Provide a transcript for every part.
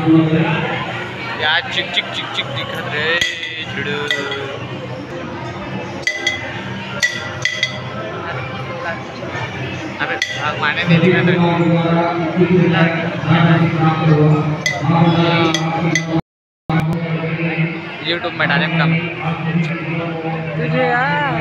यार चिक चिक चिक चिक दिखत रे चिड़ू। अबे भाग मारने दे दिया तो यूट्यूब में डालें कम तुझे यार।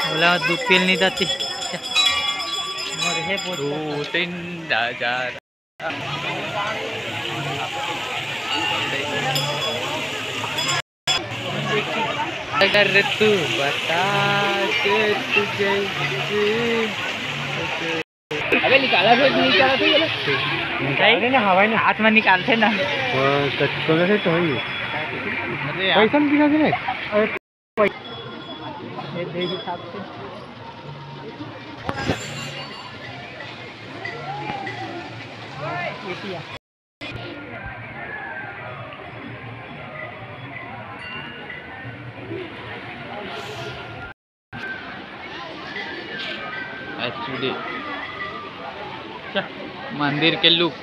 बोला दूध पील नहीं जाती 2-3 अगर तू बता के तुझे अबे निकाला फिर निकाला थे निकाले ना हवा ना हाथ में निकालते ना कच्चे से तो है पैसा नहीं दिखा दे ये दे हिसाब से मंदिर के लुक